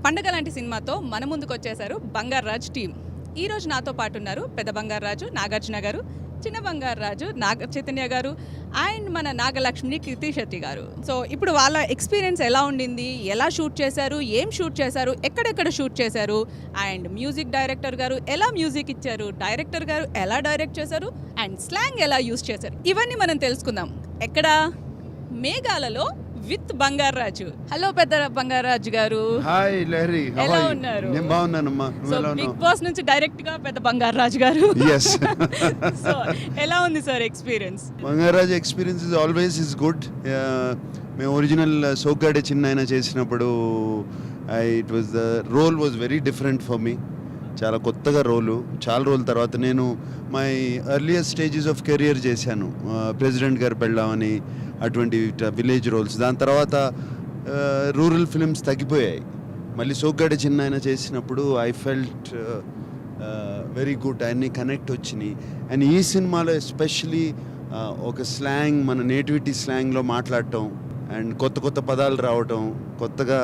పండగ లాంటి సినిమాతో మన ముందుకు వచ్చేసారు బంగారాజ్ టీం. ఈరోజు నాతో పాటు ఉన్నారు పెద్ద బంగారాజు నాగార్జున గారు, చిన్న బంగారాజు నాగ చైతన్య గారు అండ్ మన నాగలక్ష్మి కీర్తి శెట్టి గారు. సో ఇప్పుడు వాళ్ళ ఎక్స్పీరియన్స్ ఎలా ఉండింది, ఎలా షూట్ చేశారు, ఏం షూట్ చేశారు, ఎక్కడెక్కడ షూట్ చేశారు, అండ్ మ్యూజిక్ డైరెక్టర్ గారు ఎలా మ్యూజిక్ ఇచ్చారు, డైరెక్టర్ గారు ఎలా డైరెక్ట్ చేశారు, అండ్ స్లాంగ్ ఎలా యూజ్ చేశారు, ఇవన్నీ మనం తెలుసుకుందాం. ఎక్కడ? మేఘాలలో విత్ బంగారాజు. హలో పెద్ద బంగారాజు గారు. హాయ్ లహరి, ఎలా ఉన్నారు? నేను బాగున్నానమ్మా. సో బిగ్ బాస్ నుంచి డైరెక్ట్ గా పెద్ద బంగారాజు గారు. ఎస్. సో ఎలా ఉంది sir experience? Bangaraju experience is always is good. మేము ఒరిజినల్ సోగ్గాడే చిన్న చేసినప్పుడు it was the role was very different for me. చాలా కొత్తగా చాలా రోజుల తర్వాత నేను my earlier stages of career చేశాను. ప్రెసిడెంట్ గారు పెళ్ళామని అటువంటి విలేజ్ రోల్స్. దాని తర్వాత రూరల్ ఫిల్మ్స్ తగ్గిపోయాయి. మళ్ళీ సోగ్గాడే చిన్న చేసినప్పుడు ఐ ఫెల్ట్ వెరీ గుడ్. అన్నీ కనెక్ట్ వచ్చినాయి. అండ్ ఈ సినిమాలో ఎస్పెషలీ ఒక స్లాంగ్, మన నేటివిటీ స్లాంగ్లో మాట్లాడటం అండ్ కొత్త పదాలు రావటం, కొత్తగా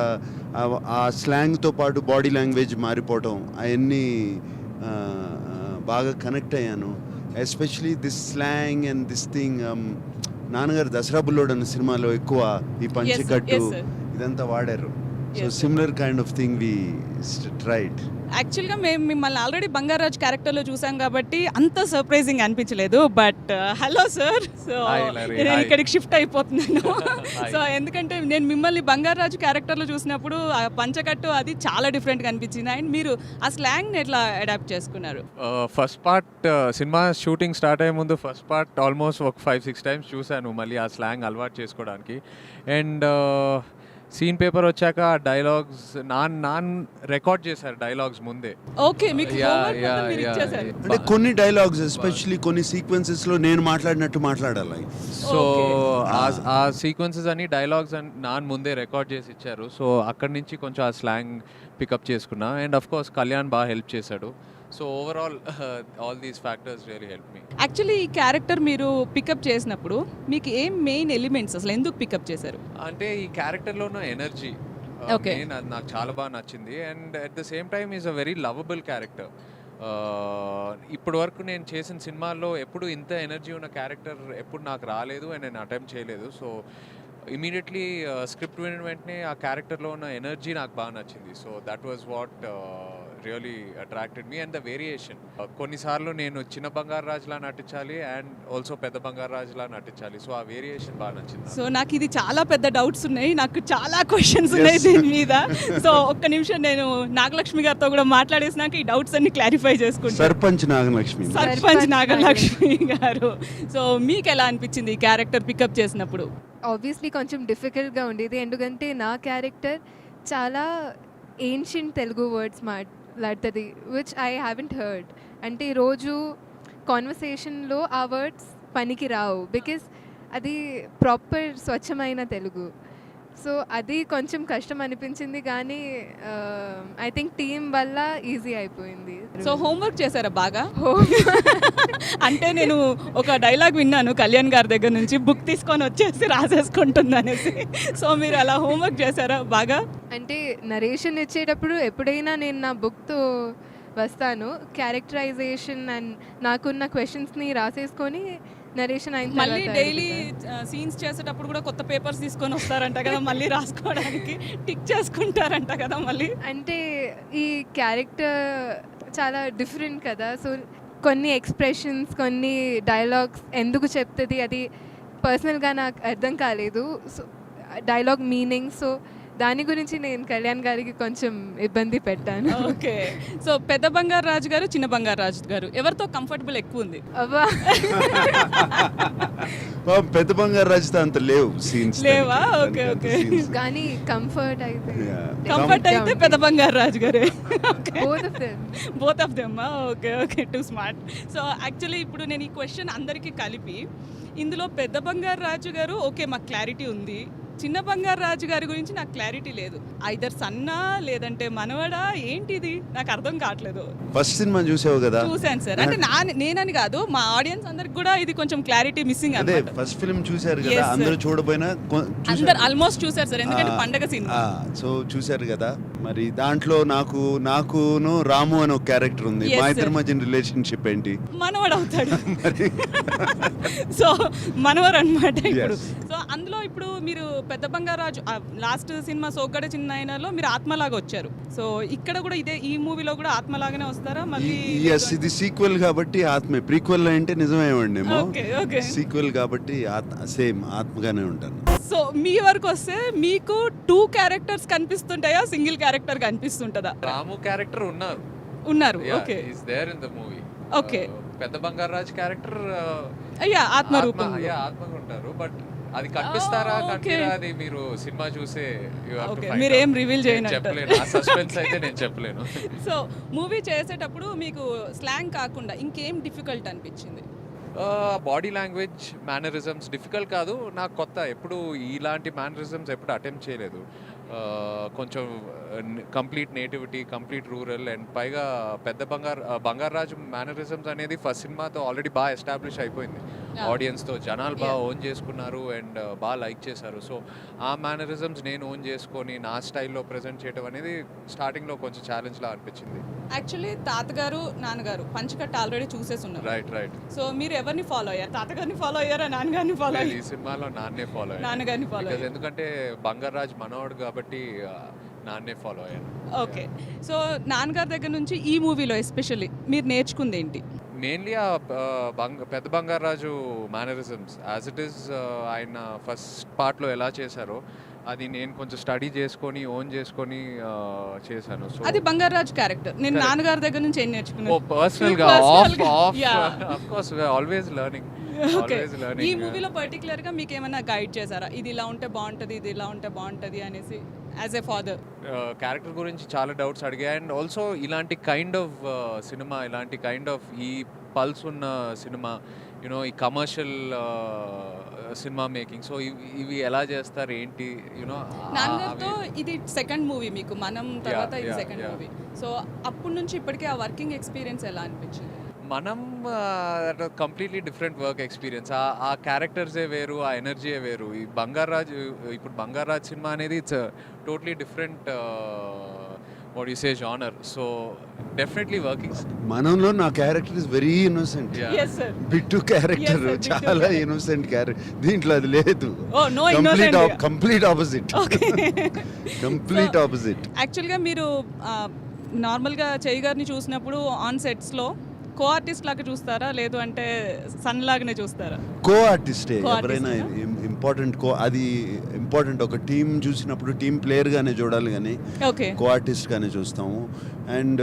ఆ స్లాంగ్తో పాటు బాడీ లాంగ్వేజ్ మారిపోవటం, అవన్నీ బాగా కనెక్ట్ అయ్యాను. Especially this slang and this thing. నాన్నగారు దసరా బుల్లోడు అన్న సినిమాలో ఎక్కువ ఈ పంచకట్టు ఇదంతా వాడారు. So similar kind of thing we tried. యాక్చువల్గా మేము మిమ్మల్ని ఆల్రెడీ బంగారాజ్ క్యారెక్టర్లో చూసాం కాబట్టి అంత సర్ప్రైజింగ్ అనిపించలేదు. బట్ హలో సార్, సో నేను ఇక్కడికి షిఫ్ట్ అయిపోతున్నాను. సో ఎందుకంటే నేను మిమ్మల్ని బంగారాజు క్యారెక్టర్లో చూసినప్పుడు ఆ పంచకట్టు అది చాలా డిఫరెంట్గా అనిపించింది. అండ్ మీరు ఆ స్లాంగ్ని ఎట్లా అడాప్ట్ చేసుకున్నారు? First part cinema shooting start అయ్యే ముందు ఫస్ట్ పార్ట్ ఆల్మోస్ట్ ఒక 5-6 టైమ్స్ చూశాను మళ్ళీ ఆ స్లాంగ్ అలవాటు చేసుకోవడానికి. అండ్ సీన్ పేపర్ వచ్చాక డైలాగ్స్ నాన్ రికార్డ్ చేశారు డైలాగ్స్ ముందే. ఓకే, మీకు మీరు ఇచ్చేసారు. అంటే కొన్ని డైలాగ్స్ ఎస్పెషల్లీ కొన్ని సీక్వెన్సెస్ లో నేను మాట్లాడినట్టు మాట్లాడాలి. సో ఆ సీక్వెన్సెస్ అని డైలాగ్స్ అని నాన్ ముందే రికార్డ్ చేసి ఇచ్చారు. సో అక్కడి నుంచి కొంచెం ఆ స్లాంగ్ పికప్ చేసుకున్నా. అండ్ అఫ్ కోర్స్ కళ్యాణ్ బాగా హెల్ప్ చేశాడు. So overall all these factors really help me. Actually ఈ క్యారెక్టర్ మీరు పికప్ చేసినప్పుడు మీకు ఏం మెయిన్ ఎలిమెంట్స్, అసలు ఎందుకు పికప్ చేశారు? అంటే ఈ క్యారెక్టర్లో ఉన్న ఎనర్జీ నాకు చాలా బాగా నచ్చింది. And at the same time is a very lovable character. ఇప్పటి వరకు నేను చేసిన సినిమాల్లో ఎప్పుడు ఇంత ఎనర్జీ ఉన్న క్యారెక్టర్ ఎప్పుడు నాకు రాలేదు అండ్ నేను అటెంప్ట్ చేయలేదు. సో ఇమీడియట్లీ స్క్రిప్ట్ విన్న వెంటనే ఆ క్యారెక్టర్లో ఉన్న ఎనర్జీ నాకు బాగా నచ్చింది. So that was what really attracted me. And the variation, కొన్నిసార్లు నేను చిన్న బంగారాజులా నటించాలి అండ్ ఆల్సో పెద్ద బంగారాజులా నటించాలి. సో ఆ వేరియేషన్ బాగా నచ్చింది. సో నాకు ఇది చాలా పెద్ద డౌట్స్ ఉన్నాయి, నాకు చాలా క్వశ్చన్స్ ఉన్నాయి దీని మీద. సో ఒక్క నిమిషం నేను నాగలక్ష్మి గారితో కూడా మాట్లాడేసినాక ఈ డౌట్స్ అన్ని క్లారిఫై చేసుకుంటాను. సర్పంచ్ నాగలక్ష్మి గారు, సో మీకు ఎలా అనిపించింది ఈ క్యారెక్టర్ పికప్ చేసినప్పుడు? ఆబ్వియస్లీ కొంచెం డిఫికల్ట్గా ఉండేది, ఎందుకంటే నా క్యారెక్టర్ చాలా ఏన్షియంట్ తెలుగు వర్డ్స్ మాట్లాడుతుంది విచ్ ఐ హ్యావెంట్ హర్డ్. అంటే రోజు కాన్వర్సేషన్లో ఆ వర్డ్స్ పనికి రావు, బికాజ్ అది ప్రాపర్ స్వచ్ఛమైన తెలుగు. సో అది కొంచెం కష్టం అనిపించింది, కానీ ఐ థింక్ టీమ్ వల్ల ఈజీ అయిపోయింది. సో హోంవర్క్ చేశారా బాగా? అంటే నేను ఒక డైలాగ్ విన్నాను కళ్యాణ్ గారి దగ్గర నుంచి, బుక్ తీసుకొని వచ్చేసి రాసేసుకుంటుంది అనేసి. సో మీరు అలా హోంవర్క్ చేశారా బాగా? అంటే నరేషన్ ఇచ్చేటప్పుడు ఎప్పుడైనా నేను నా బుక్తో వస్తాను, క్యారెక్టరైజేషన్ అండ్ నాకున్న క్వశ్చన్స్ని రాసేసుకొని నరేషన్ అయిన మళ్ళీ డైలీ సీన్స్ చేసేటప్పుడు కూడా కొత్త పేపర్స్ తీసుకొని వస్తారంట కదా మళ్ళీ రాసుకోవడానికి, టిక్ చేసుకుంటారంట కదా మళ్ళీ. అంటే ఈ క్యారెక్టర్ చాలా డిఫరెంట్ కదా, సో కొన్ని ఎక్స్ప్రెషన్స్, కొన్ని డైలాగ్స్ ఎందుకు చెప్తుంది అది పర్సనల్గా నాకు అర్థం కాలేదు. సో డైలాగ్ మీనింగ్, సో దాని గురించి నేను కళ్యాణ్ గారికి కొంచెం ఇబ్బంది పెట్టాను. ఓకే, సో పెద్ద బంగారాజు గారు, చిన్న బంగారాజు గారు ఎవరితో కంఫర్టబుల్ ఎక్కువ ఉంది? అవ్వా, పెద్ద బంగారాజుతో అంత లేవు సీన్స్. లేవా? ఓకే ఓకే, కానీ కంఫర్ట్ అయితే పెద్ద బంగారాజు గారే. Both of them. Okay okay, two smart. So actually ఇప్పుడు నేను ఈ క్వశ్చన్ అందరికీ కలిపి, ఇందులో పెద్ద బంగారాజు గారు ఓకే మాకు క్లారిటీ ఉంది, చిన్న బంగారు రాజు గారి గురించి నాకు క్లారిటీ లేదు. ఐదర్ సన్నా లేదంటే మనవడా ఏంటిది నాకు అర్థం కావట్లేదు. ఫస్ట్ సినిమా చూసావు కదా? చూశాను సార్. అంటే నేనని కాదు, మా ఆడియన్స్ అందరికి కూడా ఇది కొంచెం క్లారిటీ మిస్సింగ్ అదే అన్నమాట. ఫస్ట్ ఫిల్మ్ చూశారు Yes, కదా, sir. అందరూ చూడపోయినా అందరు ఆల్మోస్ట్ చూసారు సార్, ఎందుకంటే పండగ సినిమా. సో చూశారు కదా. మరి దాంట్లో నాకును రాము అని ఒక క్యారెక్టర్ ఉంది. Yes, మా sir. ఇద్దరి మధ్య రిలేషన్షిప్ ఏంటి? మనవడు అవుతాడు. సో మనవరు అనమాట ఇప్పుడు. Yes. సో అందులో ఇప్పుడు మీరు పెద్ద బంగారాజు లాస్ట్ సినిమా సోగ్గాడే చిన్న ఆయనలో మీరు ఆత్మలాగా వచ్చారు. సో ఇక్కడ కూడా ఈ మూవీలో కూడా ఆత్మలాగానే వస్తారా మళ్ళీ? ఎస్, ఇది సీక్వెల్ కాబట్టి ఆత్మే. ప్రీక్వెల్ అంటే నిజమేమండేమో, ఓకే ఓకే. సీక్వెల్ కాబట్టి సేమ్ ఆత్మగానే ఉంటాను. సో మీ వరకు వస్తే మీకు 2 క్యారెక్టర్స్ కనిపిస్తుంటాయా, సింగిల్ క్యారెక్టర్ కనిపిస్తుంటదా? రాము క్యారెక్టర్ ఉన్నారు. Okay is there in the movie. Okay. పెద్ద బంగారాజ్ క్యారెక్టర్ అయ్యా ఆత్మ రూపం. ఆత్మగా ఉంటారు. బట్ అది కనిపిస్తారా Oh, okay. కనిపిరా అది మీరు సినిమా చూసే you have to Okay, find మీరేం out. reveal నేను చేయనంటారు. చెప్పలేను. ఆ సస్పెన్స్ అయితే నేను చెప్పలేను. సో మూవీ చేసేటప్పుడు మీకు స్లాంగ్ కాకుండా ఇంకేం డిఫికల్ట్ అనిపించింది? బాడీ లాంగ్వేజ్, మేనరిజమ్స్ డిఫికల్ట్ కాదు, నాకు కొత్త. ఎప్పుడు ఇలాంటి మేనరిజమ్స్ ఎప్పుడు అటెంప్ట్ చేయలేదు. కొంచెం complete nativity, complete rural, and పైగా పెద్ద బంగారాజు మేనరిజమ్స్ అనేది ఫస్ట్ సినిమాతో ఆల్రెడీ బాగా ఎస్టాబ్లిష్ అయిపోయింది. ఆడియన్స్తో జనాలు బాగా ఓన్ చేసుకున్నారు అండ్ బాగా లైక్ చేశారు. సో ఆ మేనరిజమ్స్ నేను ఓన్ చేసుకొని నా స్టైల్లో ప్రజెంట్ చేయడం అనేది స్టార్టింగ్లో కొంచెం ఛాలెంజ్లా అనిపించింది. యాక్చువల్లీ తాతగారు నాన్నగారు పంచకట్ట ఆల్రెడీ చూసేసి ఉన్నారు. రైట్. సో మీరు ఎవరిని ఫాలో అయ్యారు? తాతగారిని ఫాలో అయ్యారా, నాన్నగారిని ఫాలో ఈ అయ్యారు? సినిమాలో నాన్నే ఫాలో నాన్నగారిని follow అయ్యారు. ఎందుకంటే బంగారాజ్ మనోడు కాబట్టి నాన్నే ఫాలో అయ్యాను. ఓకే. సో నాన్నగారి దగ్గర నుంచి ఈ మూవీలో ఎస్పెషల్లీ మీరు నేర్చుకుంది ఏంటి? మెయిన్లీ ఆ పెద్ద Bangaraju mannerisms as it is ఆయన ఫస్ట్ పార్ట్లో ఎలా చేశారో అది నేను కొంచెం స్టడీ చేసుకొని ఓన్ చేసుకొని చేశాను. సో అది బంగారాజు క్యారెక్టర్. నేను నాన్నగారి దగ్గర నుంచి ఏం నేర్చుకున్నాను? పర్సనల్గా of course always learning. Okay. ఈ మూవీలో పర్టికులర్ గా మీకు ఏమైనా గైడ్ చేశారా, ఇది ఇలా ఉంటే బాగుంటది, ఇది ఇలా ఉంటే బాగుంటది అనేసి యాజ్ ఎ ఫాదర్? క్యారెక్టర్ గురించి చాలా డౌట్స్ అడిగా. అండ్ ఆల్సో ఇలాంటి కైండ్ ఆఫ్ సినిమా, ఇలాంటి కైండ్ ఆఫ్ ఈ పల్స్ ఉన్న సినిమా, యూనో ఈ కమర్షియల్ సినిమా మేకింగ్, సో ఇవి ఎలా చేస్తారు ఏంటి, యూనో నాన్నగారితో ఇది సెకండ్ మూవీ మీకు, మనం తర్వాత ఇది yeah, second yeah. Movie. So అప్పటి నుంచి ఇప్పటికే ఆ వర్కింగ్ ఎక్స్పీరియన్స్ ఎలా అనిపించింది? మనం కంప్లీట్లీ డిఫరెంట్ వర్క్ ఎక్స్పీరియన్స్. ఆ క్యారెక్టర్సే వేరు, ఆ ఎనర్జీయే వేరు. ఈ ఇప్పుడు బంగారాజ్ సినిమా అనేది it's totally different what you say genre. So definitely working. మనంలో నా character is very innocent. Yes, sir. Bittu character Yes, sir, Bittu చాలా character. Innocent character. దీంట్లో అది లేదు. Oh, no innocent. Complete opposite. Okay. Complete opposite. యాక్చువల్గా మీరు నార్మల్గా చేయి గారిని చూసినప్పుడు ఆన్ సెట్స్లో కో ఆర్టిస్ట్ లాగా చూస్తారా, లేదు అంటే సన్ లాగానే చూస్తారా? కో ఆర్టిస్టే Co-artist ఎవరైనా ఇంపార్టెంట్. అది ఇంపార్టెంట్. ఒక టీం చూసినప్పుడు టీం ప్లేయర్గానే చూడాలి కానీ ఓకే. కో ఆర్టిస్ట్గానే చూస్తాము. అండ్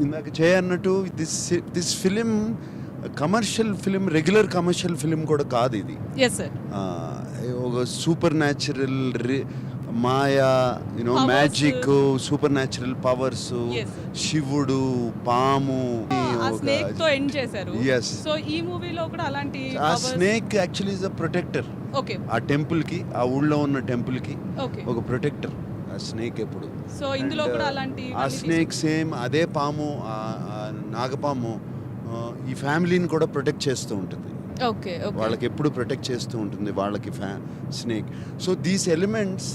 ఇందాక చేయన్నట్టు this film commercial film, regular commercial film కూడా కాదు ఇది. Yes sir. ఒక సూపర్ న్యాచురల్ మాయా, you know Powers. Magic, supernatural powers, Yes, sir. శివుడు, పాము, ఆ స్నేక్ తో ఎండ్ చేశారు. Yes. సో ఈ మూవీలో కూడా అలాంటి ఆ snake actually is a protector. Okay ఆ టెంపుల్కి, ఆ ఊళ్ళో ఉన్న టెంపుల్కి ఓకే. ఒక ప్రొటెక్టర్ ఆ స్నేక్ ఎప్పుడు. సో ఇందులో And, కూడా అలాంటి ఆ స్నేక్ సేమ్ అదే పాము, ఆ నాగపాము ఈ ఫ్యామిలీని కూడా ప్రొటెక్ట్ చేస్తూ ఉంటుంది. Okay okay. వాళ్ళకి ఎప్పుడు ప్రొటెక్ట్ చేస్తూ ఉంటుంది వాళ్ళకి స్నేక్. సో దీస్ ఎలిమెంట్స్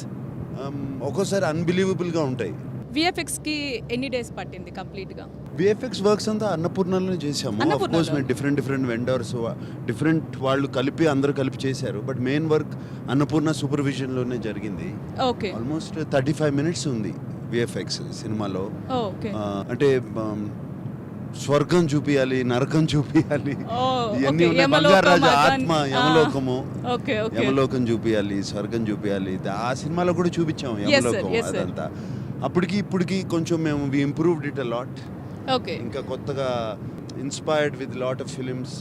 ఒక్కోసారి అన్బిలీవబుల్గా ఉంటాయి. విఎఫ్ఎక్స్ కి ఎన్ని డేస్ పట్టింది కంప్లీట్ గా? విఎఫ్ఎక్స్ వర్క్స్ అంతా అన్నపూర్ణలోనే చేసాము. ఆఫ్ అన్నపూర్ణలో? కోర్స్ మేము డిఫరెంట్ వెండర్స్, డిఫరెంట్ వాళ్ళు అందరూ కలిపి చేశారు. బట్ మెయిన్ వర్క్ అన్నపూర్ణ సూపర్విజన్లోనే జరిగింది. ఓకే ఆల్మోస్ట్ 35 minutes ఉంది విఎఫ్ఎక్స్ సినిమాలో. ఓకే. అంటే స్వర్గం చూపియాలి, నరకం చూపియాలి, ఇవన్నీ ఓకే. ఉన్నాయి. యమలోకం, బంగారాజు అదన్- ఆత్మ, యమలోకము, ఓకే ఓకే. యమలోకం చూపియాలి, స్వర్గం చూపియాలి. ఆ సినిమాలో కూడా చూపించాము Yes, sir. యమలోకం. Yes, sir. అదంతా ఇప్పటికి కొంచెం మేము we improved it a lot. Okay. ఇంకా కొత్తగా inspired with lot of films.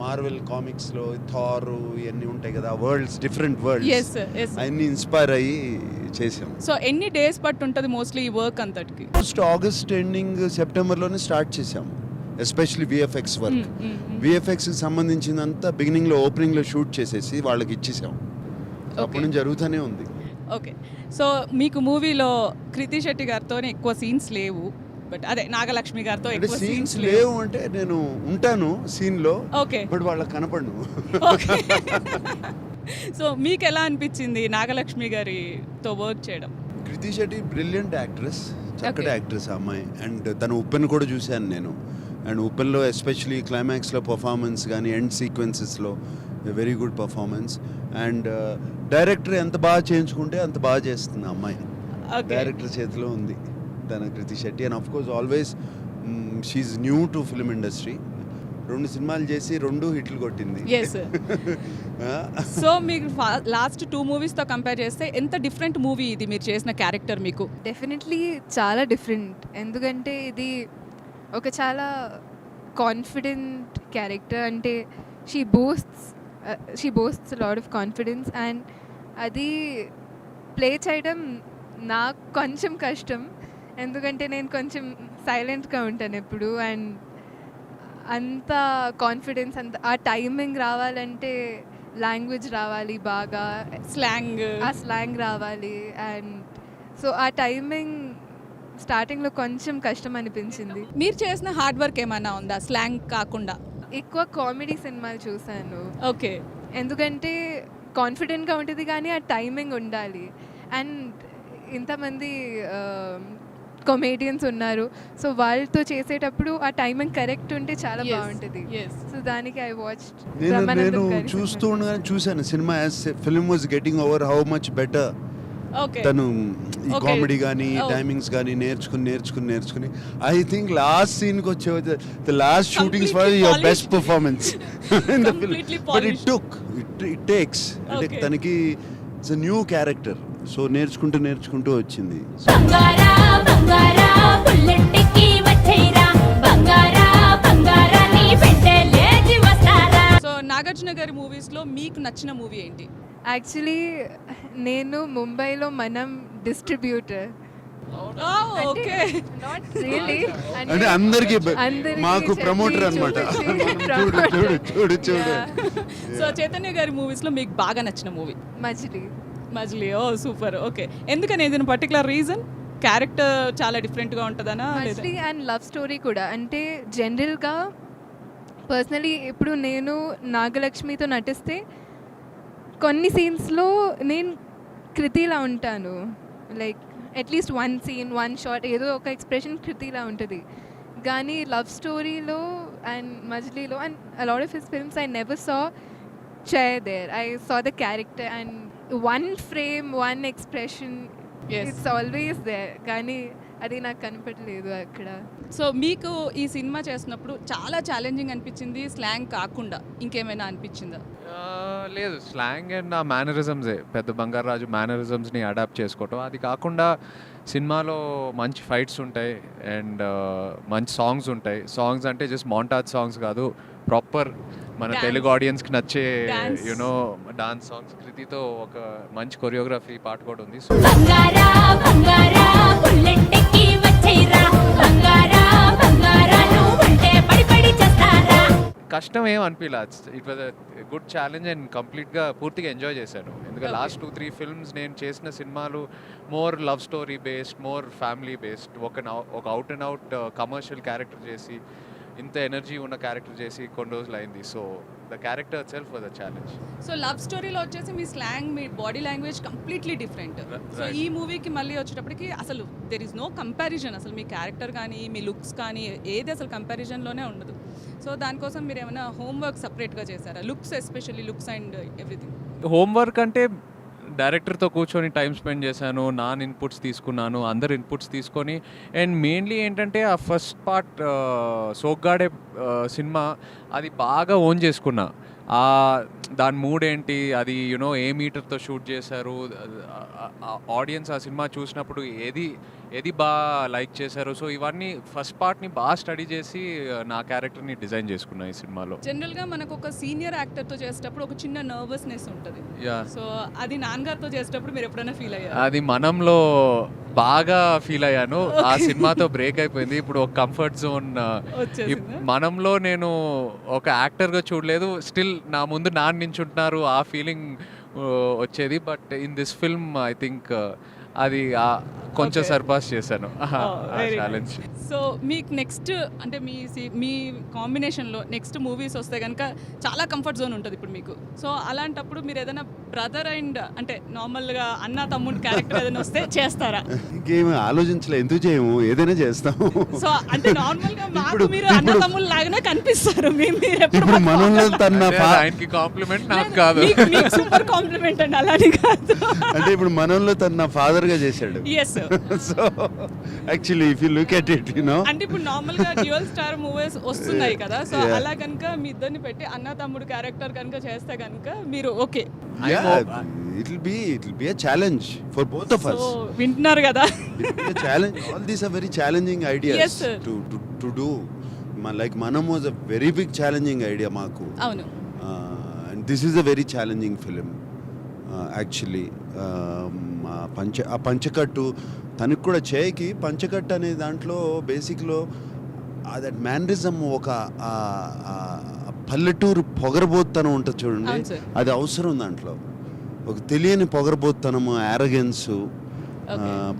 Marvel కామిక్స్లో థార్ ఇవన్నీ ఉంటాయి కదా, worlds, different Yes, worlds, sir. Yes, sir. అవన్నీ ఇన్స్పైర్ అయ్యి చేసాం. సో ఎన్ని డేస్ పట్టు ఉంటుంది మోస్ట్లీ ఈ వర్క్ అంతటికి? ఫస్ట్ ఆగస్ట్ ఎండింగ్ సెప్టెంబర్లోనే స్టార్ట్ చేసాము, ఎస్పెషలీ విఎఫ్ఎక్స్ వర్క్. విఎఫ్ఎక్స్కి సంబంధించినంతా బిగినింగ్లో ఓపెనింగ్లో షూట్ చేసేసి వాళ్ళకి ఇచ్చేసాం. అప్పటి నుంచి జరుగుతూనే ఉంది. ఓకే. సో మీకు మూవీలో కృతి శెట్టి గారితోనే ఎక్కువ సీన్స్ లేవు, బట్ అదే నాగలక్ష్మి గారితో అంటే ఎక్కువ సీన్స్ సీన్స్ లేవు అంటే నేను ఉంటాను సీన్లో, ఓకే. బట్ వాళ్ళకి కనపడను. ఓకే. సో మీకు ఎలా అనిపించింది నాగలక్ష్మి గారితో వర్క్ చేయడం? కృతి శెట్టి బ్రిలియంట్ యాక్ట్రెస్, చక్కటి Okay. యాక్ట్రెస్ ఆ అమ్మాయి. అండ్ తన ఉప్పెన్ కూడా చూశాను నేను. అండ్ ఉప్పెన్లో ఎస్పెషలీ క్లైమాక్స్లో పర్ఫార్మెన్స్ కానీ ఎండ్ సీక్వెన్సెస్లో very good performance. And director ఎంత బాగా చేయించుకుంటే అంత బాగా చేస్తుంది ఆ అమ్మాయి. ఓకే. డైరెక్టర్ చేతిలో ఉంది తన Krithi Shetty. And of course always she new to film industry. 2 సినిమాలు చేసి 2 హిట్లు కొట్టింది. ఎస్. సో మీకు లాస్ట్ 2 మూవీస్తో కంపేర్ చేస్తే ఎంత డిఫరెంట్ మూవీ ఇది మీరు చేసిన క్యారెక్టర్ మీకు? డెఫినెట్లీ చాలా డిఫరెంట్. ఎందుకంటే ఇది ఒక చాలా కాన్ఫిడెంట్ క్యారెక్టర్. అంటే she boasts lot of confidence. And అది ప్లే చేయడం నాకు కొంచెం కష్టం, ఎందుకంటే నేను కొంచెం సైలెంట్గా ఉంటాను ఎప్పుడు. అండ్ అంత కాన్ఫిడెన్స్, అంత ఆ టైమింగ్ రావాలంటే లాంగ్వేజ్ రావాలి బాగా, స్లాంగ్, ఆ స్లాంగ్ రావాలి. అండ్ సో ఆ టైమింగ్ స్టార్టింగ్లో కొంచెం కష్టం అనిపించింది. మీరు చేసిన హార్డ్ వర్క్ ఏమైనా ఉందా స్లాంగ్ కాకుండా? ఎక్కువ కామెడీ సినిమాలు చూశాను, ఓకే. ఎందుకంటే కాన్ఫిడెంట్గా ఉంటుంది కానీ ఆ టైమింగ్ ఉండాలి. అండ్ ఇంతమంది కామెడియన్స్ ఉన్నారు, సో వాళ్ళతో చేసేటప్పుడు ఆ టైమింగ్ కరెక్ట్ ఉంటే చాలా Yes, బాగుంటుంది. yes. సో దానికి ఐ వాచ్ నేను చూస్తూ ఉండగానే చూశాను cinema. As film was getting over how much better okay. తను ఈ Okay. కామెడీ కానీ Oh. టైమింగ్స్ కానీ నేర్చుకుని ఐ థింక్ లాస్ట్ సీన్కి వచ్చే the last shootings for Completely your polished. Best performance in the film. Completely but it polished. Takes అంటే Okay. తనకి it's a new character. So నేర్చుకుంటూ వచ్చింది. బంగారా బంగారా బుల్లెట్కి వచ్చేరా బంగారా బంగారా నీ వెంటే లేచి వస్తారా. సో నాగార్జున గారి మూవీస్లో మీకు నచ్చిన మూవీ ఏంటి? యాక్చువల్లీ నేను ముంబైలో మనం డిస్ట్రిబ్యూటర్. ఓకే. నాట్ రియలీ, అంటే అందరికి మాకు చెప్పి ప్రమోటర్ అనమాట. చూపించి చూడు సో చైతన్య గారి మూవీస్లో మీకు బాగా నచ్చిన మూవీ? మజిలీ. మజిలీ. ఓ సూపర్. ఓకే. ఎందుకని ఏదైనా పర్టికులర్ రీజన్? క్యారెక్టర్ చాలా డిఫరెంట్గా ఉంటుందనా? మజిలీ అండ్ లవ్ స్టోరీ కూడా. అంటే జనరల్గా పర్సనలీ ఇప్పుడు నేను నాగలక్ష్మితో నటిస్తే కొన్ని సీన్స్లో నేను కృతిలా ఉంటాను. లైక్ అట్లీస్ట్ 1 సీన్ 1 షాట్ ఏదో ఒక ఎక్స్ప్రెషన్ కృతిలా ఉంటుంది. కానీ లవ్ స్టోరీలో అండ్ మజిలీలో and a lot of his films I never saw chair there. I saw the character and one frame, one expression. Yes. It's always there. కానీ అది నాకు కనపడలేదు అక్కడ. సో మీకు ఈ సినిమా చేసినప్పుడు చాలా ఛాలెంజింగ్ అనిపించింది స్లాంగ్ కాకుండా ఇంకేమైనా అనిపించిందా? లేదు, స్లాంగ్ అండ్ ఆ మేనరిజమ్సే పెద్ద బంగారాజు మేనరిజమ్స్ని అడాప్ట్ చేసుకోవటం. అది కాకుండా సినిమాలో మంచి ఫైట్స్ ఉంటాయి అండ్ మంచి సాంగ్స్ ఉంటాయి. సాంగ్స్ అంటే జస్ట్ మౌంటాజ్ సాంగ్స్ కాదు, ప్రాపర్ మన Dance. తెలుగు ఆడియన్స్కి నచ్చే Dance. You know dance songs. కృతితో ఒక మంచి కొరియోగ్రఫీ పాట కూడా ఉంది. బంగారా బంగారా బుల్లెట్కి వచ్చేరా బంగారా బంగారా నువ్వంటే పడి పడి చేస్తారా. కష్టం ఏం అనిపించలేదు. It was good challenge and కంప్లీట్గా పూర్తిగా ఎంజాయ్ చేశాను. ఎందుకంటే Okay. లాస్ట్ 2-3 ఫిల్మ్స్ నేను చేసిన సినిమాలు more love story based, more family based. ఒక out and out commercial character చేసి ఇంత ఎనర్జీ ఉన్న క్యారెక్టర్ చేసి కొన్ని రోజులు అయింది. So the character self was a challenge. So love స్టోరీలో వచ్చేసి మీ స్లాంగ్, మీ body language completely different. So Right. ఈ మూవీకి మళ్ళీ వచ్చేటప్పటికి అసలు దెర్ ఇస్ నో కంపారిజన్. అసలు మీ క్యారెక్టర్ కానీ మీ లుక్స్ కానీ ఏది అసలు కంపారిజన్లోనే ఉండదు. సో దానికోసం మీరు ఏమైనా హోంవర్క్ సపరేట్గా చేశారా? Looks, especially looks and everything. Homework అంటే డైరెక్టర్తో కూర్చొని టైం స్పెండ్ చేశాను, నాన్ ఇన్పుట్స్ తీసుకున్నాను, అందరు ఇన్పుట్స్ తీసుకొని. అండ్ మెయిన్లీ ఏంటంటే ఆ ఫస్ట్ పార్ట్ సోగ్గాడే సినిమా అది బాగా ఓన్ చేసుకున్నా. దాని మూడ్ ఏంటి, అది యునో ఏ మీటర్తో షూట్ చేశారు, ఆడియన్స్ ఆ సినిమా చూసినప్పుడు ఏది బాగా లైక్ చేశారు. సో ఇవన్నీ ఫస్ట్ పార్ట్ని బాగా స్టడీ చేసి నా క్యారెక్టర్ని డిజైన్ చేసుకున్నా ఈ సినిమాలో. జనరల్గా మనకు ఒక సీనియర్ యాక్టర్తో చేసేటప్పుడు ఒక చిన్న నర్వస్నెస్ ఉంటుంది. యా, సో అది నాన్నగారితో చేసేటప్పుడు మీరు ఎప్పుడైనా ఫీల్ అయ్యారు? అది మనంలో బాగా ఫీల్ అయ్యాను. ఆ సినిమాతో బ్రేక్ అయిపోయింది. ఇప్పుడు ఒక కంఫర్ట్ జోన్ వచ్చేసిందా? మనంలో నేను ఒక యాక్టర్గా చూడలేదు. స్టిల్ నా ముందు నాన్న నించుంటున్నారు, ఆ ఫీలింగ్ వచ్చేది. But in this film I think అది కొంచెం Okay. సర్పాస్ చేశాను ఆ very ఛాలెంజ్. సో మీకు నెక్స్ట్ అంటే మీ కాంబినేషన్లో నెక్స్ట్ మూవీస్ వస్తే కనుక చాలా కంఫర్ట్ జోన్ ఉంటుంది ఇప్పుడు మీకు. సో అలాంటప్పుడు మీరు ఏదైనా బ్రదర్ అండ్ అంటే నార్మల్గా అన్న తమ్ముడు క్యారెక్టర్ ఏదైనా వస్తే చేస్తారా? ఇంకేమి ఆలోచించలే, ఎందుకు చేయము, ఏదైనా చేస్తాము. సో అంటే నార్మల్గా మాకు ఇప్పుడు- మీరు అన్న ఇప్పుడు- తమ్ముళ్ళు లాగానే కనిపిస్తారు. మీరు ఎప్పుడు ఇప్పుడు మనలో తన ఆయనకి కాంప్లిమెంట్ నాకు కాదు. మీకు సూపర్ కాంప్లిమెంట్ అండి, అలానే కాదు. అంటే ఇప్పుడు మనలో తన ఫాదర్ గా చేశాడు. Yes. So actually if you look at it అంటే ఇప్పుడు నార్మల్ గా డ్యూయల్ స్టార్ మూవీస్ వస్తున్నాయి కదా, సో Yeah. అలా కనుక మీ ఇద్దరిని పెట్టి అన్న తమ్ముడు క్యారెక్టర్ కనుక చేస్తే కనుక మీరు okay. It will be a challenge for both of us. So వింటున్నారు కదా. It will be a challenge. All these are very challenging ideas Yes, sir. to do. Like Manam was a very big challenging idea మాకు. అవును. And this is a very challenging film actually. ఆ పంచకట్టు తనకు కూడా చేయకి పంచకట్టు అనే దాంట్లో బేసిక్లో that mannerism ఒక పల్లెటూరు పొగరబోత్తనం ఉంటుంది చూడండి, అవును sir. అది అవసరం దాంట్లో. ఒక తెలియని పొగరబోత్తనము, arrogance,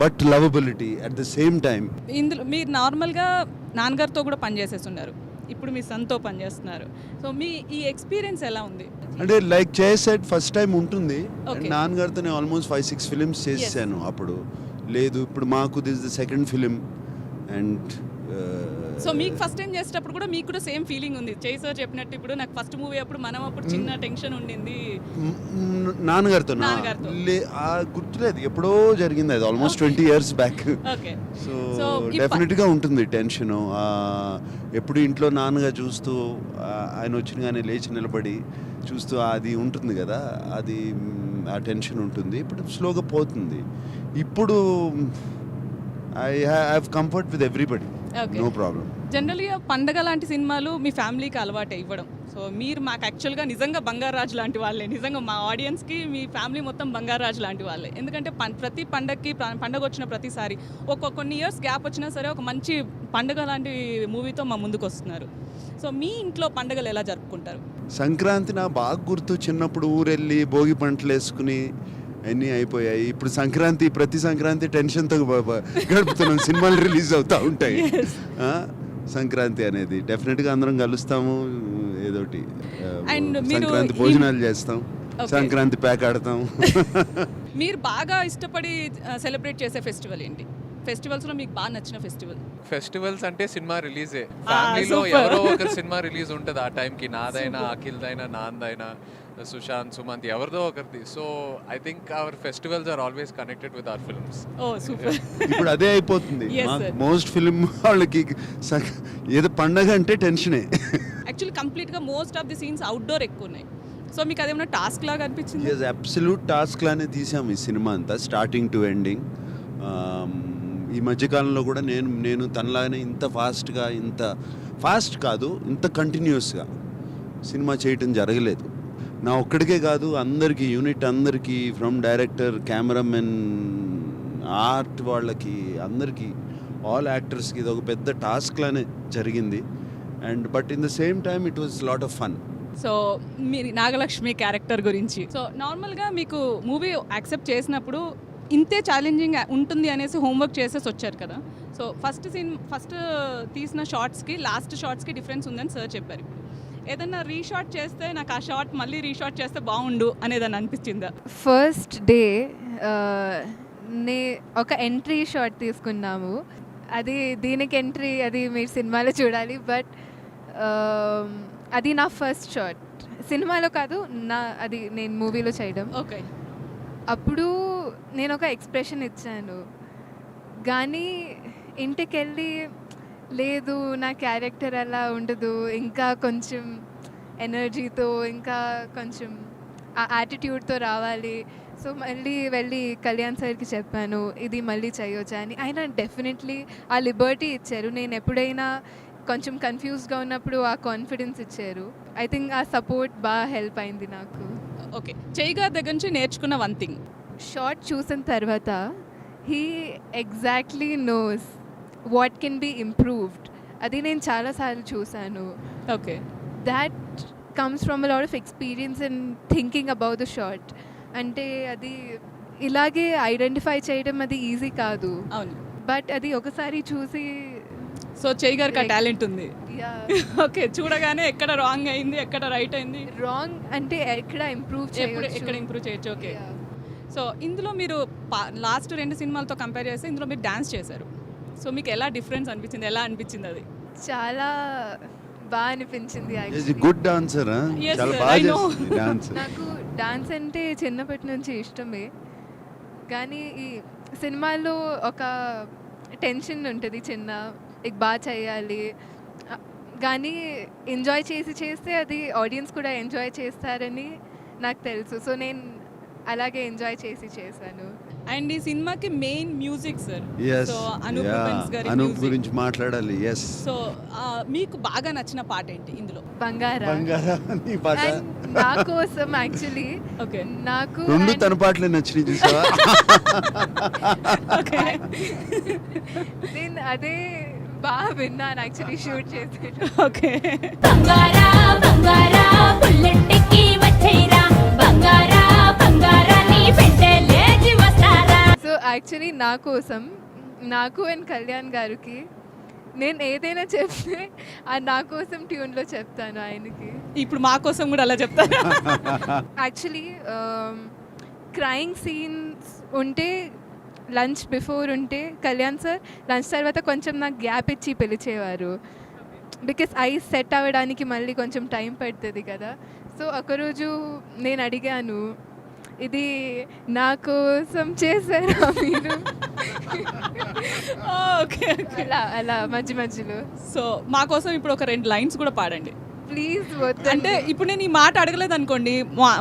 but lovability at the same time. ఇందులో మీరు నార్మల్గా నాన్నగారితో కూడా పనిచేసేస్తున్నారు, ఇప్పుడు మీ సన్తో పనిచేస్తున్నారు. సో మీ ఈ ఎక్స్పీరియన్స్ ఎలా ఉంది? అంటే లైక్ చేసేట్ ఫస్ట్ టైం ఉంటుంది. Okay. నాన్నగారితో నేను ఆల్మోస్ట్ 5-6 ఫిలిమ్స్ చేశాను అప్పుడు. లేదు ఇప్పుడు మాకు this the second film. And so మీకు ఫస్ట్ టైం చేసేటప్పుడు కూడా మీకు కూడా సేమ్ ఫీలింగ్ ఉంది, చేయి సార్ చెప్పినట్టు. ఇప్పుడు నాకు ఫస్ట్ మూవీ అప్పుడు మనం అప్పుడు చిన్న టెన్షన్ ఉండింది. నాన్నగారితో నాన్నగారితో. గుర్తులేదు, ఎప్పుడో జరిగింది అది, almost 20 years back. Okay. So So, డెఫినెట్గా ఉంటుంది టెన్షను. ఎప్పుడు ఇంట్లో నాన్నగా చూస్తూ ఆయన వచ్చినగానే లేచి నిలబడి చూస్తూ అది ఉంటుంది కదా, అది ఆ టెన్షన్ ఉంటుంది. ఇప్పుడు స్లోగా పోతుంది. ఇప్పుడు I have comfort with everybody, Okay. No problem. జనరల్గా పండగ లాంటి సినిమాలు మీ ఫ్యామిలీకి అలవాటు ఇవ్వడం. సో మీరు మాకు యాక్చువల్గా నిజంగా బంగారాజు లాంటి వాళ్ళే, నిజంగా మా ఆడియన్స్కి మీ ఫ్యామిలీ మొత్తం బంగారాజు లాంటి వాళ్ళే. ఎందుకంటే ప్రతి పండగకి పండగ వచ్చిన ప్రతిసారి కొన్ని ఇయర్స్ గ్యాప్ వచ్చినా సరే ఒక మంచి పండగ లాంటి మూవీతో మా ముందుకు వస్తున్నారు. సో మీ ఇంట్లో పండగలు ఎలా జరుపుకుంటారు? సంక్రాంతి నా బాగా గుర్తు, చిన్నప్పుడు ఊరెళ్ళి భోగి పంటలు వేసుకుని అన్నీ అయిపోయాయి. ఇప్పుడు సంక్రాంతి, ప్రతి సంక్రాంతి టెన్షన్తో గడుపుతున్నాం, సినిమాలు రిలీజ్ అవుతూ ఉంటాయి. సంక్రాంతి అనేది డెఫినెట్గా అందరం కలుస్తాము, ఏదోటి And మీరు సంక్రాంతి భోజనాలు చేస్తాం, Okay. సంక్రాంతి ప్యాక్ ఆడతాం. మీరు బాగా ఇష్టపడి సెలబ్రేట్ చేసే ఫెస్టివల్ ఏంటి? ఫెస్టివల్స్లో మీకు బాగా నచ్చిన ఫెస్టివల్? ఫెస్టివల్స్ అంటే సినిమా రిలీజే. ఫ్యామిలీలో super. ఎవరో ఒకరు సినిమా రిలీజ్ ఉంటుంది ఆ టైంకి, నాదైనా అఖిల్దైనా నాందైనా సుశాంత్ సుమంత్ ఎవరిదో ఒకరిది. So I think our festivals are always connected with our films. Oh super. ఇప్పుడు అదే అయిపోతుంది. Yes, sir. మోస్ట్ ఫిల్మ్ వాళ్ళకి ఏదో పండగ అంటే టెన్షనే. యాక్చువల్లీ కంప్లీట్గా most of the scenes outdoor ఎక్కువ ఉన్నాయి. సో మీకు అదేమన్నా టాస్క్ లాగా అనిపించింది? అబ్సల్యూట్ టాస్క్ లానే తీసాం ఈ సినిమా అంతా, స్టార్టింగ్ టు ఎండింగ్. ఈ మధ్యకాలంలో కూడా నేను తనలాగానే ఇంత ఫాస్ట్ కాదు, ఇంత కంటిన్యూస్గా సినిమా చేయటం జరగలేదు. నా ఒక్కడికే కాదు, అందరికీ, యూనిట్ అందరికీ, ఫ్రమ్ డైరెక్టర్, కెమెరామెన్, ఆర్ట్ వాళ్ళకి, అందరికీ, ఆల్ యాక్టర్స్కి ఇది ఒక పెద్ద టాస్క్ లానే జరిగింది. And but in the same time it was lot of fun. So మీరు నాగలక్ష్మి క్యారెక్టర్ గురించి, సో నార్మల్గా మీకు మూవీ యాక్సెప్ట్ చేసినప్పుడు ఇంతే ఛాలెంజింగ్ ఉంటుంది అనేసి హోంవర్క్ చేసేసి వచ్చారు కదా. సో ఫస్ట్ తీసిన షార్ట్స్కి లాస్ట్ షార్ట్స్కి డిఫరెన్స్ ఉందని సార్ చెప్పారు. ఏదన్నా రీషాట్ చేస్తే నాకు ఆ షార్ట్ మళ్ళీ రీషాట్ చేస్తే బాగుండు అనేదని అనిపించిందా? ఫస్ట్ డే ఒక ఎంట్రీ షాట్ తీసుకున్నాము, అది దీనికి ఎంట్రీ, అది మీరు సినిమాలో చూడాలి. బట్ అది నా ఫస్ట్ షాట్, సినిమాలో కాదు, అది నేను మూవీలో చేయడం. ఓకే. అప్పుడు నేను ఒక ఎక్స్ప్రెషన్ ఇచ్చాను, కానీ ఇంటికి వెళ్ళి లేదు నా క్యారెక్టర్ అలా ఉండదు, ఇంకా కొంచెం ఎనర్జీతో, ఇంకా కొంచెం ఆ యాటిట్యూడ్తో రావాలి. సో మళ్ళీ వెళ్ళి కళ్యాణ్ సార్కి చెప్పాను ఇది మళ్ళీ చేయొచ్చా అని. ఆయన డెఫినెట్లీ ఆ లిబర్టీ ఇచ్చారు. నేను ఎప్పుడైనా కొంచెం కన్ఫ్యూజ్గా ఉన్నప్పుడు ఆ కాన్ఫిడెన్స్ ఇచ్చారు. ఐ థింక్ ఆ సపోర్ట్ బాగా హెల్ప్ అయింది నాకు. ఓకే. చేయగా దగ్గర నుంచి నేర్చుకున్న వన్ థింగ్, షార్ట్ చూసిన తర్వాత he exactly knows what can be improved. అది నేను చాలాసార్లు చూశాను. Okay. That comes from a lot of experience and thinking about the shot. అంటే అది ఇలాగే ఐడెంటిఫై చేయడం అది ఈజీ కాదు, అవును. బట్ అది ఒకసారి చూసి సో చెయ్యి గారికి ఆ టాలెంట్ ఉంది. యా ఓకే, చూడగానే ఎక్కడ రాంగ్ అయింది, ఎక్కడ రైట్ అయింది, రాంగ్ అంటే ఎక్కడ ఇంప్రూవ్ ఎక్కడ చేయొచ్చు. ఇంప్రూవ్ చేయొచ్చు. Okay, Yeah. సో ఇందులో మీరు లాస్ట్ 2 సినిమాలతో కంపేర్ చేస్తే ఇందులో మీరు డాన్స్ చేశారు. సో మీకు ఎలా డిఫరెన్స్ అనిపించింది, ఎలా అనిపించింది అది? చాలా బాగా అనిపించింది is actually. Good dancer, Yes, చాలా sir, బాగా I know. చేస్తుంది డాన్స్. నాకు డాన్స్ అంటే చిన్నప్పటి నుంచి ఇష్టమే, కానీ ఈ సినిమాలో ఒక టెన్షన్ ఉంటుంది చిన్న, బాగా చేయాలి, కానీ ఎంజాయ్ చేస్తే అది ఆడియన్స్ కూడా ఎంజాయ్ చేస్తారని నాకు తెలుసు. సో నేను అలాగే ఎంజాయ్ చేశాను. అండ్ ఈ సినిమాకి main music sir. Yes, so Anup Rubens గారి అనూప్ music. గురించి మాట్లాడాలి. ఎస్, సో మీకు బాగా నచ్చిన పాట ఏంటి ఇందులో? బంగారా బంగారా నీ పాట. And నా కోసం యాక్చువల్లీ ఓకే, నాకు రెండు and తన పాటలే నచ్చినాయి చూసావా? ఓకే. నేను అదే బాగా విన్నాను యాక్చువల్లీ షూట్ చేసి. ఓకే, బంగారా బంగారా బుల్లెట్టెక్కి వచ్చేరా బంగారా బంగారా నీ వెంటే లేచి వస్తారా. సో యాక్చువల్లీ నా కోసం, నాకు అండ్ కళ్యాణ్ గారికి నేను ఏదైనా చెప్తే నా కోసం ట్యూన్లో చెప్తాను ఆయనకి. ఇప్పుడు మా కోసం కూడా అలా చెప్తారా? యాక్చువల్లీ క్రైయింగ్ సీన్స్ ఉంటే లంచ్ బిఫోర్ ఉంటే కళ్యాణ్ సార్ లంచ్ తర్వాత కొంచెం నాకు గ్యాప్ ఇచ్చి పిలిచేవారు, బికాస్ ఐ సెట్ అవ్వడానికి మళ్ళీ కొంచెం టైం పడుతుంది కదా. సో ఒకరోజు నేను అడిగాను, ఇది నా కోసం చేశారా మీరు? ఓకే, అలా మధ్యలో సో మా కోసం ఇప్పుడు ఒక 2 లైన్స్ కూడా పాడండి ప్లీజ్. అంటే ఇప్పుడు నేను ఈ మాట అడగలేదు అనుకోండి,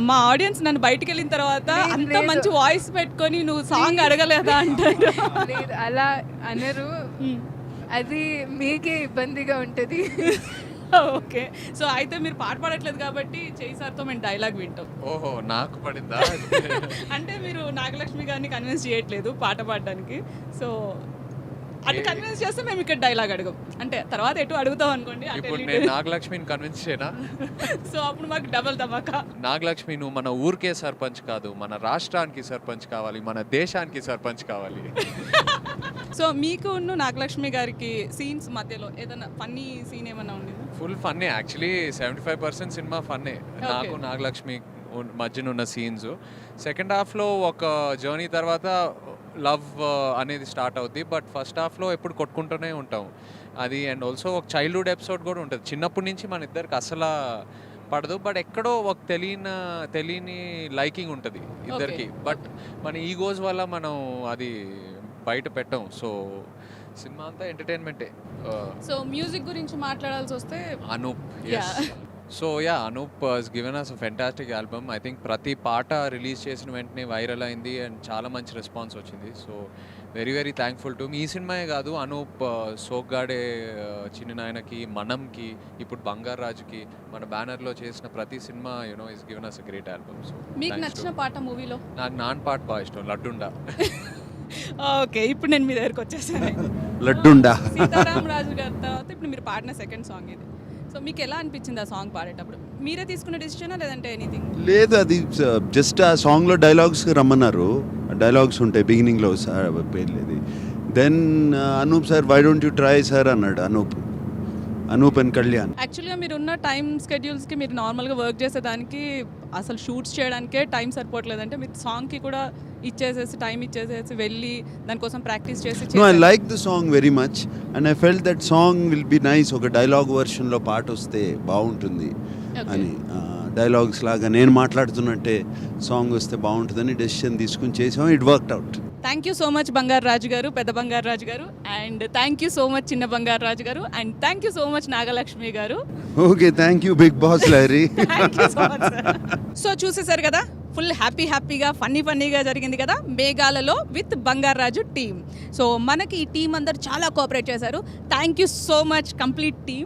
మా ఆడియన్స్ నన్ను బయటికి వెళ్ళిన తర్వాత లేదు, అంత లేదు. మంచి వాయిస్ పెట్టుకొని నువ్వు సాంగ్ అడగలేదా అంటారు. లేదు అలా అనరు, అది మీకే ఇబ్బందిగా ఉంటుంది. ఓకే, సో అయితే మీరు పాట పాడట్లేదు కాబట్టి చేయి సార్తో మేము డైలాగ్ వింటాం. ఓహో, నాకు పడిందా? అంటే మీరు నాగలక్ష్మి గారిని కన్విన్స్ చేయట్లేదు పాట పాడడానికి, సో అటు కన్విన్స్ చేస్తే మేము ఇక్కడ డైలాగ్ అడగం, అంటే తర్వాత ఎటు అడుగుతాం అనుకోండి. ఇప్పుడు నేను నాగలక్ష్మిని కన్విన్స్ చేయనా? సో అప్పుడు మాకు డబల్ ధమాకా. నాగలక్ష్మి, నువ్వు మన ఊరికే సర్పంచ్ కాదు, మన రాష్ట్రానికి సర్పంచ్ కావాలి, మన దేశానికి సర్పంచ్ కావాలి. సో మీకు నాగలక్ష్మి గారికి సీన్స్ మధ్యలో ఏదైనా ఫన్నీ సీన్ ఏమన్నా ఉండేది? ఫుల్ ఫన్నే యాక్చువల్లీ. 75% సినిమా ఫన్నే. నాకు నాగలక్ష్మి మధ్యన ఉన్న సీన్స్. సెకండ్ హాఫ్లో ఒక జర్నీ తర్వాత లవ్ అనేది స్టార్ట్ అవుద్ది, బట్ ఫస్ట్ హాఫ్లో ఎప్పుడు కొట్టుకుంటూనే ఉంటాం అది. అండ్ ఆల్సో ఒక చైల్డ్హుడ్ ఎపిసోడ్ కూడా ఉంటుంది. చిన్నప్పటి నుంచి మన ఇద్దరికి అసలు పడదు, బట్ ఎక్కడో ఒక తెలియని లైకింగ్ ఉంటుంది ఇద్దరికి, బట్ మన ఈగోస్ వల్ల మనం అది బయట పెట్టాం. సో సినిమా అంతా ఎంటర్టైన్మెంటే. సో మ్యూజిక్ గురించి మాట్లాడాల్సి వస్తే Anup, Yeah. So yeah, Anup has given us a fantastic album. I think ప్రతి పాట రిలీజ్ చేసిన వెంటనే వైరల్ అయింది అండ్ చాలా మంచి రెస్పాన్స్ వచ్చింది. So very thankful to me. ఈ సినిమాయే కాదు, అనూప్ సోగ్గాడే చిన్న నాయనకి, మనంకి, ఇప్పుడు బంగారు రాజుకి మన బ్యానర్లో చేసిన ప్రతి cinema is given us a great album. So మీకు నచ్చిన పాట మూవీలో? నాకు నాన్ పాట బాగా ఇష్టం, లడ్డుండా. ఓకే, ఇప్పుడు నేను మీ దగ్గరకు వచ్చేసాను. లడ్డుండా. సీతారాం రాజు గారి తర్వాత ఇప్పుడు మీరు పాడిన సెకండ్ సాంగ్ ఇది. సో మీకు ఎలా అనిపించింది ఆ సాంగ్ పాడేటప్పుడు? మీరే తీసుకున్న డిసిషనా లేదంటే ఎనీథింగ్? లేదు, అది జస్ట్ ఆ సాంగ్లో డైలాగ్స్ రమ్మన్నారు. డైలాగ్స్ ఉంటాయి బిగినింగ్లో, సార్ పేర్లేదు. Then Anoop sir, why don't you try sir అన్నాడు అనూప్ అండ్ కళ్యాణ్. యాక్చువల్గా మీరు ఉన్న టైం స్కెడ్యూల్స్కి మీరు నార్మల్గా వర్క్ చేసేదానికి అసలు షూట్స్ చేయడానికే టైం సరిపోవట్లేదంటే మీరు సాంగ్కి కూడా టైం ఇచ్చేసేసి వెళ్ళి దానికోసం ప్రాక్టీస్ చేసి No, I like the song very much and I felt that song will be nice. ఒక డైలాగ్ వర్షన్లో పాట వస్తే బాగుంటుంది అని, డైలాగ్స్ లాగా నేను మాట్లాడుతున్నట్టే సాంగ్ వస్తే బాగుంటుందని డెసిషన్ తీసుకుని చేసాం. It worked out. Thank you so much Bangaru Raju garu, పెద్ద Bangaru Raju garu, and thank you so much చిన్న Bangaru Raju garu, and thank you so much Nagalakshmi garu. Okay, thank you Bigg Boss లారీ. సో చూసేశారు కదా, ఫుల్ హ్యాపీగా ఫన్నీగా జరిగింది కదా మేఘాలలో విత్ బంగారు రాజు టీమ్. సో మనకి ఈ టీం అందరు చాలా కోఆపరేట్ చేశారు. Thank you so much complete team.